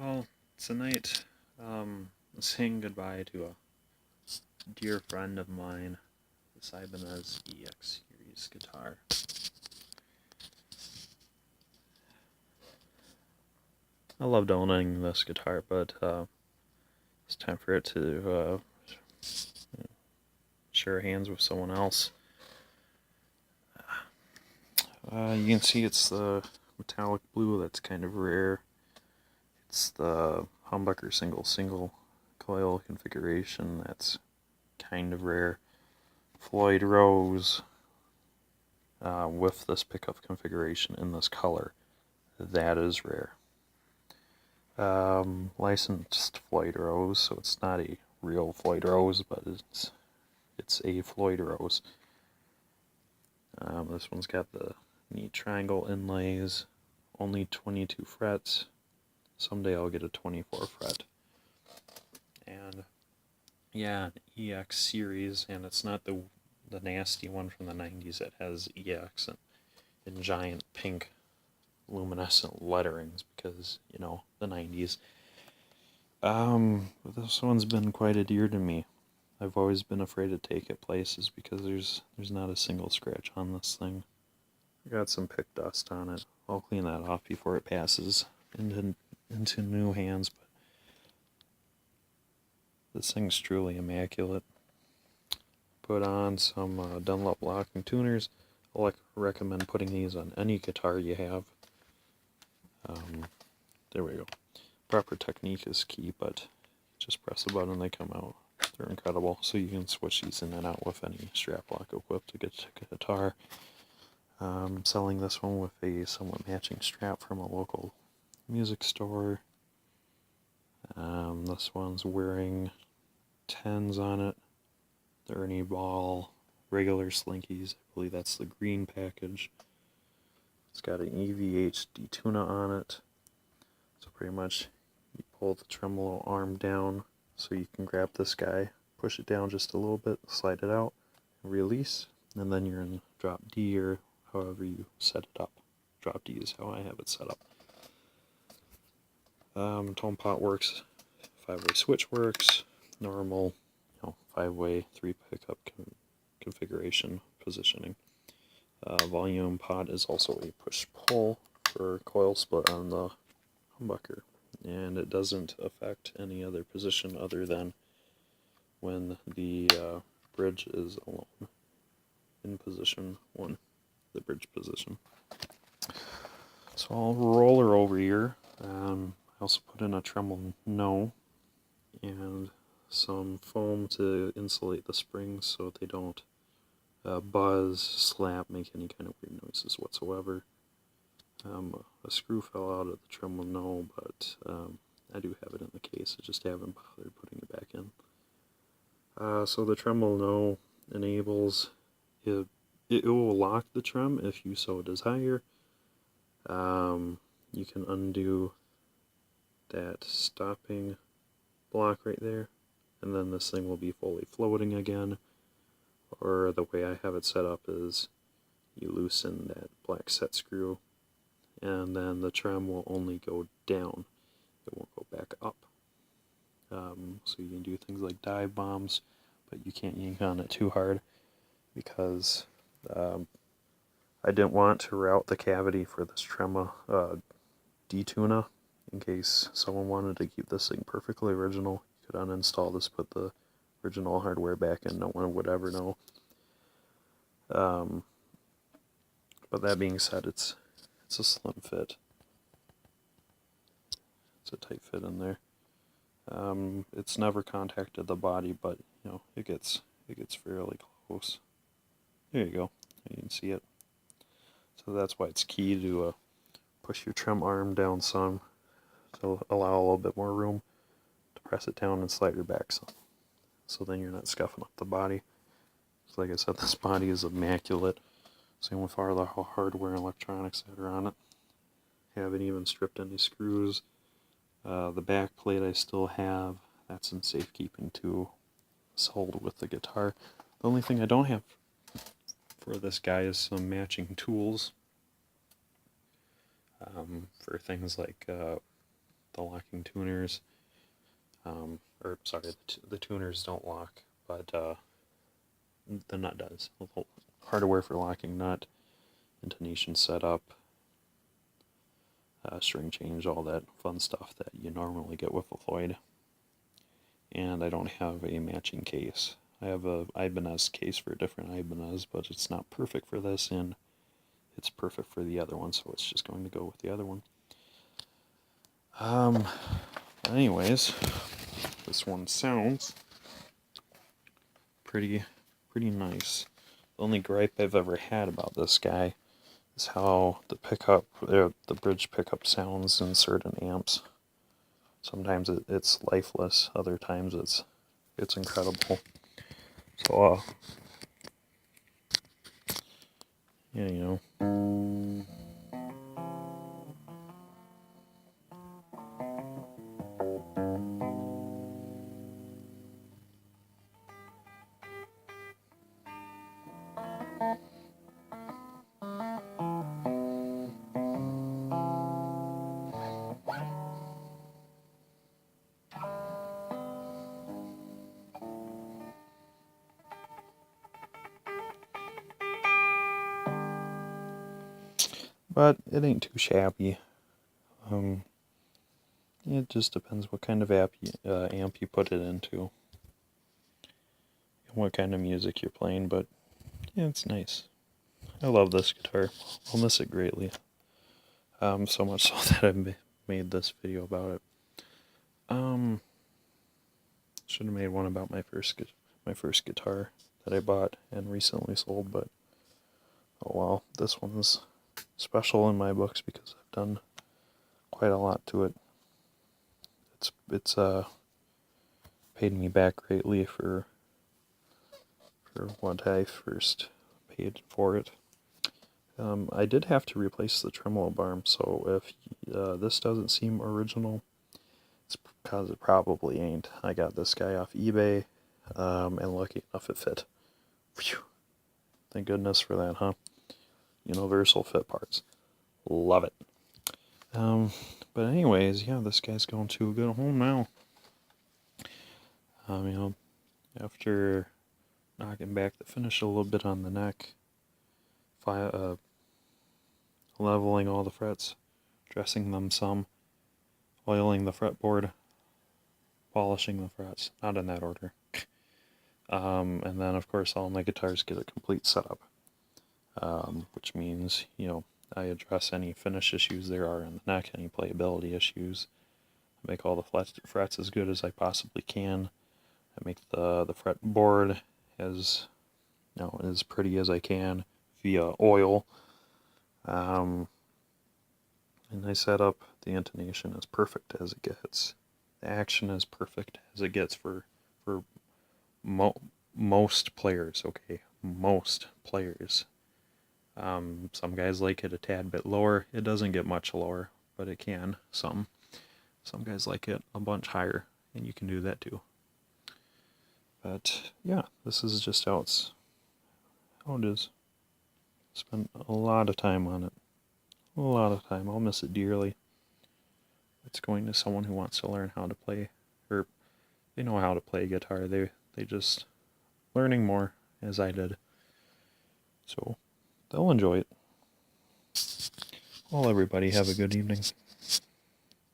Well, tonight, saying goodbye to a dear friend of mine, this Ibanez EX series guitar. I loved owning this guitar, but it's time for it to share hands with someone else. You can see it's the metallic blue that's kind of rare. It's the humbucker single coil configuration that's kind of rare. Floyd Rose with this pickup configuration in this color, that is rare. Licensed Floyd Rose, so it's not a real Floyd Rose, but it's a Floyd Rose. This one's got the neat triangle inlays, only 22 frets. Someday I'll get a 24 fret. And yeah, an EX series, and it's not the nasty one from the 90s that has EX in giant pink luminescent letterings, because, you know, the 90s. This one's been quite a dear to me. I've always been afraid to take it places because there's not a single scratch on this thing. I got some pick dust on it. I'll clean that off before it passes into new hands, but this thing's truly immaculate. Put on some Dunlop locking tuners. I recommend putting these on any guitar you have. There we go. Proper technique is key, but just press a button, they come out. They're incredible. So you can switch these in and out with any strap lock equipped to get a guitar. Selling this one with a somewhat matching strap from a local music store. This one's wearing 10s on it. The Ernie Ball regular slinkies. I believe that's the green package. It's got an EVH detuna on it. So pretty much you pull the tremolo arm down so you can grab this guy, push it down just a little bit, slide it out, release, and then you're in drop D or however you set it up. Drop D is how I have it set up. Tone pot works, 5-way switch works, normal, 5-way 3 pickup configuration positioning. Volume pot is also a push-pull for coil split on the humbucker, and it doesn't affect any other position other than when the bridge is alone in position 1, the bridge position. So I'll roll her over here. I also put in a tremolo no and some foam to insulate the springs so they don't buzz, slap, make any kind of weird noises whatsoever. A screw fell out of the tremolo no, but I do have it in the case. I just haven't bothered putting it back in. So the tremolo no enables it will lock the trem if you so desire. You can undo that stopping block right there, and then this thing will be fully floating again. Or the way I have it set up is you loosen that black set screw, and then the trem will only go down. It won't go back up. So you can do things like dive bombs, but you can't yank on it too hard because I didn't want to route the cavity for this trema detuna in case someone wanted to keep this thing perfectly original. You could uninstall this, put the original hardware back in, no one would ever know. But that being said, it's a slim fit. It's a tight fit in there. It's never contacted the body, but it gets fairly close. There you go. You can see it. So that's why it's key to push your trem arm down some to allow a little bit more room to press it down and slide it back some. So then you're not scuffing up the body. So like I said, this body is immaculate. Same with all the hardware and electronics that are on it. Haven't even stripped any screws. The back plate I still have. That's in safekeeping too. Sold with the guitar. The only thing I don't have for this guy is some matching tools. For things like the the locking tuners. Or sorry, the tuners don't lock, but the nut does. Hardware for locking nut, intonation setup, string change, all that fun stuff that you normally get with a Floyd. And I don't have a matching case. I have a Ibanez case for a different Ibanez, but it's not perfect for this, and it's perfect for the other one, so it's just going to go with the other one. Anyways, this one sounds pretty nice. The only gripe I've ever had about this guy is how the bridge pickup sounds in certain amps. Sometimes it's lifeless, other times it's incredible. So, yeah, you know. But it ain't too shabby. It just depends what kind of amp you put it into, and what kind of music you're playing, but yeah, it's nice. I love this guitar. I'll miss it greatly. So much so that I made this video about it. Should have made one about my first guitar that I bought and recently sold, but oh well. This one's special in my books because I've done quite a lot to it. It's paid me back greatly for what I first paid for it. I did have to replace the tremolo bar, so if this doesn't seem original, it's because it probably ain't. I got this guy off eBay, and lucky enough it fit. Phew. Thank goodness for that, huh? Universal fit parts. Love it. But anyways, yeah, this guy's going to a good home now. After knocking back the finish a little bit on the neck, leveling all the frets, dressing them some, oiling the fretboard, polishing the frets, not in that order. And then, of course, all my guitars get a complete setup, which means, I address any finish issues there are in the neck, any playability issues. I make all the frets as good as I possibly can. I make the fretboard as pretty as I can via oil. And I set up the intonation as perfect as it gets. The action as perfect as it gets for most players, okay? Most players. Some guys like it a tad bit lower. It doesn't get much lower, but it can, some. Some guys like it a bunch higher, and you can do that too. But, yeah, this is just how it is. Spent a lot of time on it. A lot of time. I'll miss it dearly. It's going to someone who wants to learn how to play, or they know how to play guitar. They just learning more, as I did. So, they'll enjoy it. Well, everybody, have a good evening.